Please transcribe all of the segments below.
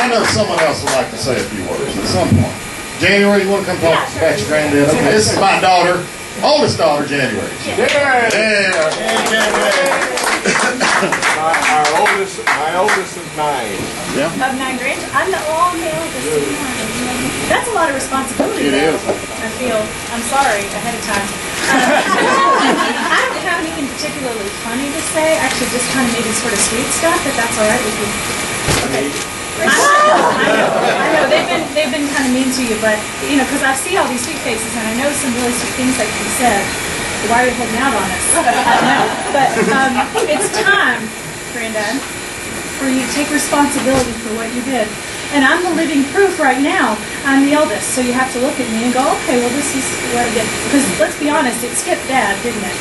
I know someone else would like to say a few words at some point. January, you want to come talk about your granddad? Okay, this is my daughter, oldest daughter, January. Yeah. My oldest is 9. Of 9 grades, I'm the eldest. That's a lot of responsibility. It is. I feel. I'm sorry ahead of time. I don't have anything particularly funny to say. Actually, just kind of maybe sort of sweet stuff. If that's all right with you. Okay. I know. They've been kind of mean to you, but you know, because I see all these sweet faces, and I know some really sweet things that can be said. Why are you holding out on us? I don't know. But it's time, Granddad, for you to take responsibility for what you did. And I'm the living proof right now. I'm the eldest, so you have to look at me and go, okay, well, this is what I did. Because let's be honest, it skipped Dad, didn't it?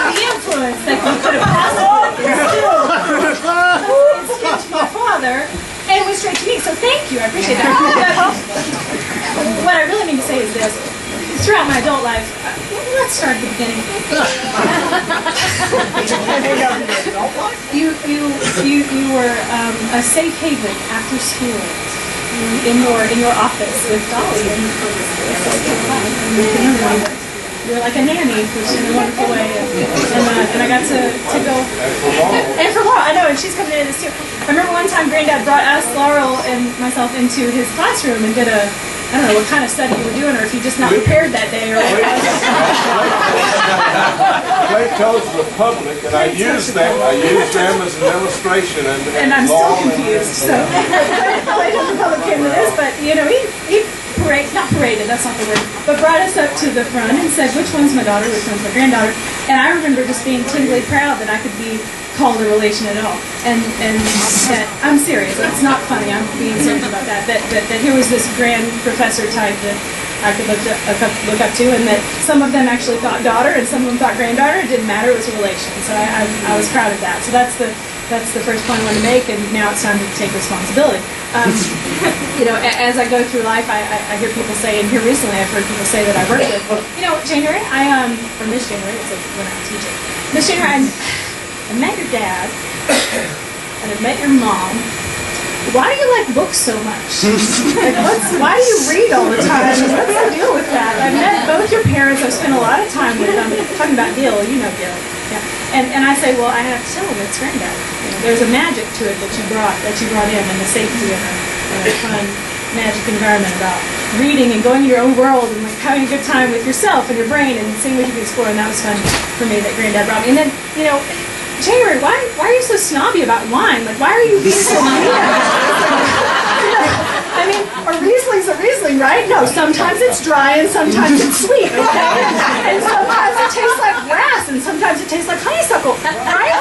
The influence that you could have possibly instilled. It skipped my father and went straight to me. So thank you, I appreciate that. But what I really mean to say is this: throughout my adult life, let's start at the beginning. You were a safe haven after school in your office with Dolly and you were like a nanny, which in a wonderful way, and I got to go. And for Laurel, I know, and she's coming into this too. I remember one time Granddad brought us, Laurel and myself, into his classroom and did I don't know what kind of study you were doing, or if you just not prepared that day, or what. Play Toes Republic, and I used them as an illustration. And I'm still confused. So Play Toes Republic came to this, but you know, he not paraded, that's not the word, but brought us up to the front and said, which one's my daughter, which one's my granddaughter. And I remember just being tingly proud that I could be called a relation at all. And that, I'm serious, it's not funny, I'm being serious about that, that here was this grand professor type that I could look up to, and that some of them actually thought daughter and some of them thought granddaughter. It didn't matter, it was a relation. So I was proud of that. So that's the first point I wanted to make, and now it's time to take responsibility. You know, as I go through life, I hear people say, and here recently I've heard people say that I work with, you know, January, or Miss January, it's like when I'm teaching. Miss January, I met your dad, and I've met your mom. Why do you like books so much? Like, why do you read all the time? What's the deal with that? I've met both your parents. I've spent a lot of time with them. Talking about Gil, you know Gil. Yeah. And I say, well, I have to tell him it's Granddad. You know, there's a magic to it that you brought in, and the safety and a fun, magic environment about reading and going to your own world and like having a good time with yourself and your brain and seeing what you can explore. And that was fun for me that Granddad brought me. And then, you know, January, why are you so snobby about wine? Like, why are you being so mean? I mean, a Riesling's a Riesling, right? No, sometimes it's dry and sometimes it's sweet, okay? And sometimes it tastes like grass and sometimes it tastes like honeysuckle, right?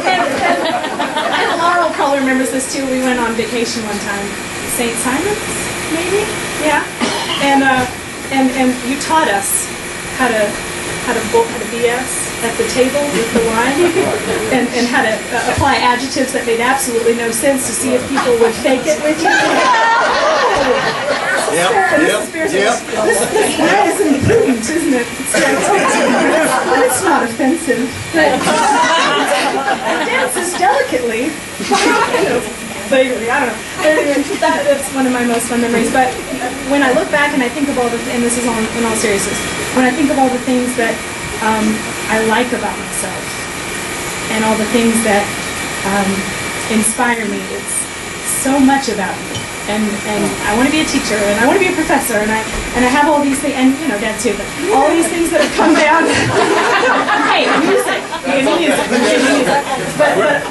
And Laurel probably remembers this too. We went on vacation one time, St. Simon's, maybe? Yeah. And you taught us how to BS at the table with the wine, and how to apply adjectives that made absolutely no sense to see if people would fake it with you. This wine is imprudent, isn't it? It's not offensive. It dances delicately. Vaguely, I don't know. That's one of my most fun memories. But when I look back and I think of all and this is in all seriousness, when I think of all the things that I like about myself and all the things that inspire me, it's so much about me. And I want to be a teacher, and I want to be a professor, and I have all these things, and you know, Dad too, but all these things that have come down. Hey, music,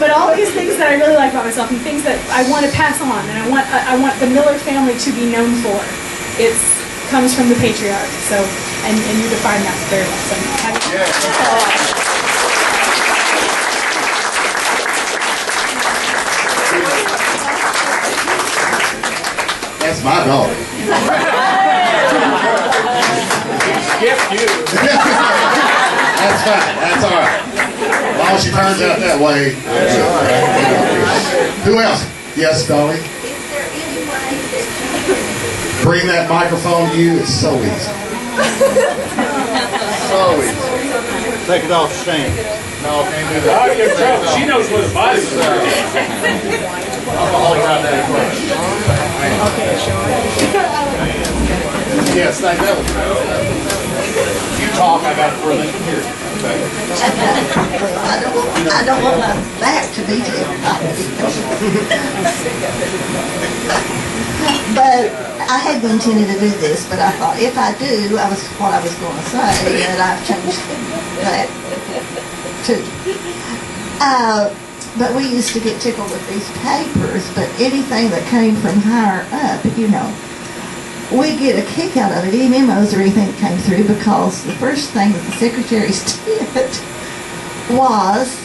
but all these things that I really like about myself, and things that I want to pass on, and I want the Miller family to be known for. It comes from the patriarch. So, and you define that very well. So, That's my daughter. Skip you. That's fine. That's all right. As long as she turns out that way. That's all right. Who else? Yes, Dolly. Is there any way that Bring that microphone to you. It's so easy. So easy. Take it off stand. No, can't do that. Oh, you're in trouble. She knows where the bodies are. I'm gonna hold her out there first. Yes, that was you talk, I got it further than here. I don't want my back to be too. But I had intended to do this, but I thought if I do, what I was going to say, and I've changed that too. But we used to get tickled with these papers, but anything that came from higher up, we get a kick out of it, any memos or anything that came through, because the first thing that the secretaries did was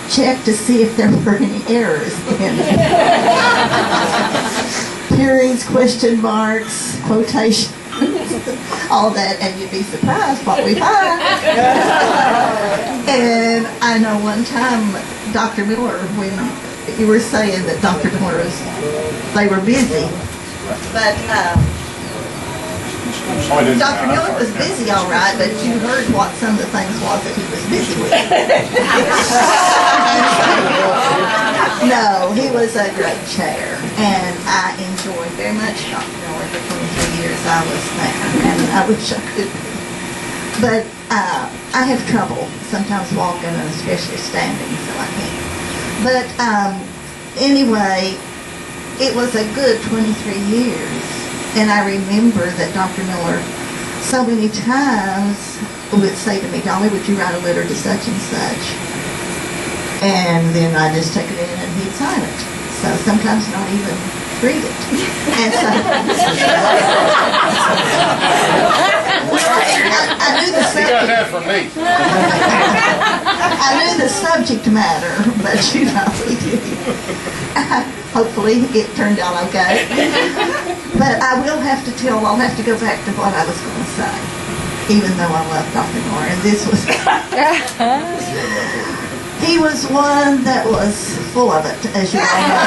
check to see if there were any errors in it. Periods, question marks, quotations, all that, and you'd be surprised what we find. And I know one time, Dr. Miller, when you were saying that Dr. Miller they were busy, but Dr. Miller was busy all right, but you heard what some of the things was that he was busy with. No, he was a great chair, and I enjoyed very much Dr. Miller for 23 years I was there, and I wish I could be. But I have trouble sometimes walking, and especially standing, so I can't. But anyway, it was a good 23 years. And I remember that Dr. Miller so many times would say to me, Dolly, would you write a letter to such and such? And then I just take it in and he'd sign it. So sometimes not even read it. And so I knew the subject. You got that from me. I knew the subject matter, but hopefully it turned out okay. But I will have to I'll have to go back to what I was going to say, even though I love Dr. Moore. And this was, he was one that was full of it, as you all know.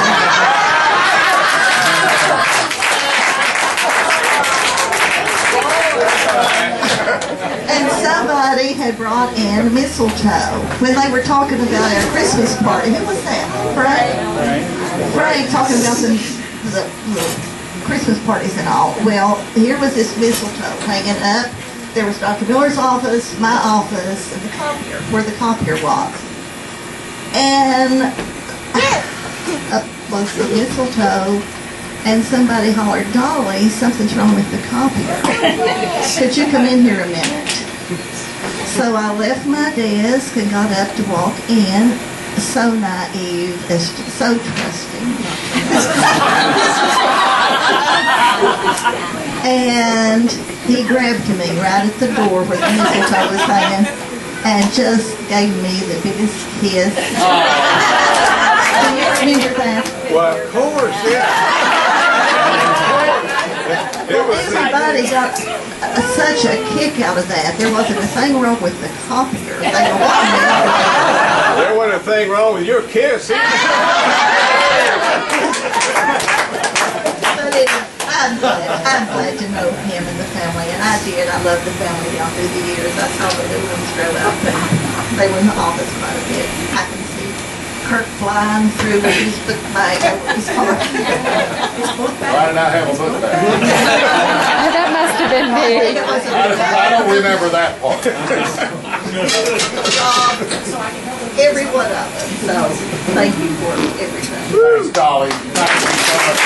And somebody had brought in mistletoe when they were talking about our Christmas party. Who was that? Frank talking about the Christmas parties and all. Well, here was this mistletoe hanging up. There was Dr. Miller's office, my office, and the copier, where the copier was. And up was the mistletoe, and somebody hollered, Dolly, something's wrong with the copier. Could you come in here a minute? So I left my desk and got up to walk in, so naive, so trusting. And he grabbed me right at the door where the mistletoe was hanging and just gave me the biggest kiss. Do you remember that? Well, of course, yeah. Everybody got such a kick out of that. There wasn't a thing wrong with the copier. They were walking out. There wasn't a thing wrong with your kiss. But I'm glad to know him and the family, and I did. I loved the family down through the years. I saw the new ones grow up, and they were in the office quite a bit. I can see Kirk flying through with his book bag over his heart. Why did I have a book bag? That must have been me. I don't remember that part. Every one of them. So thank you for everything. Thanks, Dolly. Thank you so much.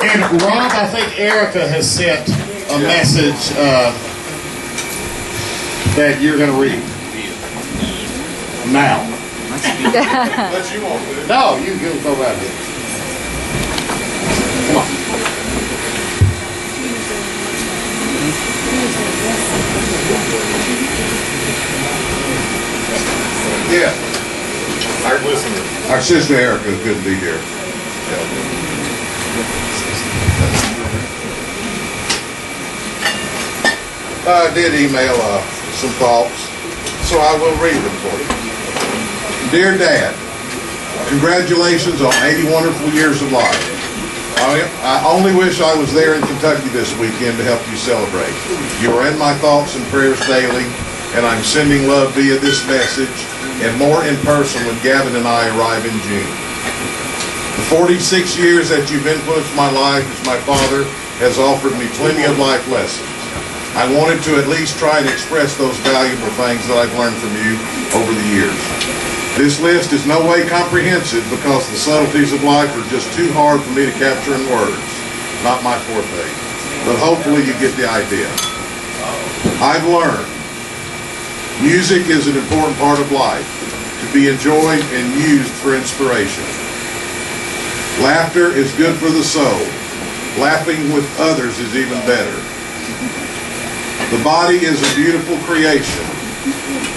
And Rob, I think Erica has sent a message that you're going to read. Now. Unless you want to. No, you go right ahead. Come on. Yeah. Our sister Erica couldn't be here. I did email some thoughts, so I will read them for you. Dear Dad, congratulations on 80 wonderful years of life. I only wish I was there in Kentucky this weekend to help you celebrate. You are in my thoughts and prayers daily, and I'm sending love via this message and more in person when Gavin and I arrive in June. The 46 years that you've influenced my life as my father has offered me plenty of life lessons. I wanted to at least try and express those valuable things that I've learned from you over the years. This list is no way comprehensive because the subtleties of life are just too hard for me to capture in words. Not my forte. But hopefully you get the idea. I've learned music is an important part of life, to be enjoyed and used for inspiration. Laughter is good for the soul. Laughing with others is even better. The body is a beautiful creation.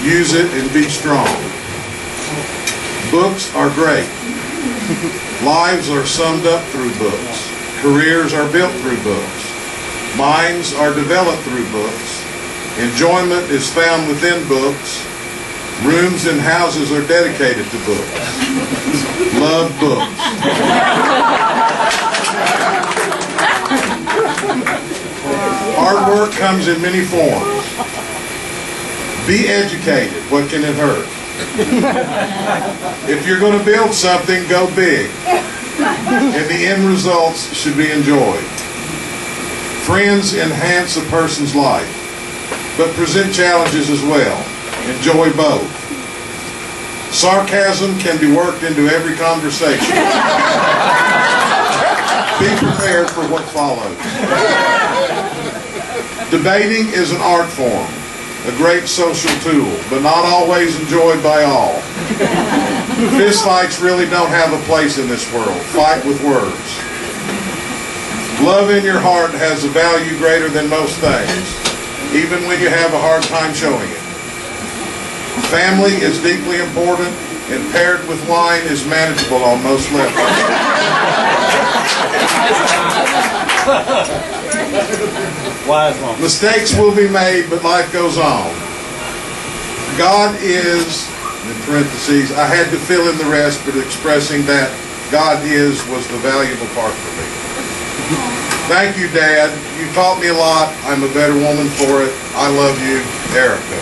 Use it and be strong. Books are great. Lives are summed up through books. Careers are built through books. Minds are developed through books. Enjoyment is found within books. Rooms and houses are dedicated to books. Love books. Hard work comes in many forms. Be educated. What can it hurt? If you're going to build something, go big. And the end results should be enjoyed. Friends enhance a person's life, but present challenges as well. Enjoy both. Sarcasm can be worked into every conversation. Be prepared for what follows. Debating is an art form, a great social tool, but not always enjoyed by all. Fistfights really don't have a place in this world. Fight with words. Love in your heart has a value greater than most things, even when you have a hard time showing it. Family is deeply important, and paired with wine is manageable on most levels. Wise one. Mistakes will be made, but life goes on. God is, in parentheses, I had to fill in the rest, but expressing that God is was the valuable part for me. Thank you, Dad. You taught me a lot. I'm a better woman for it. I love you, Erica.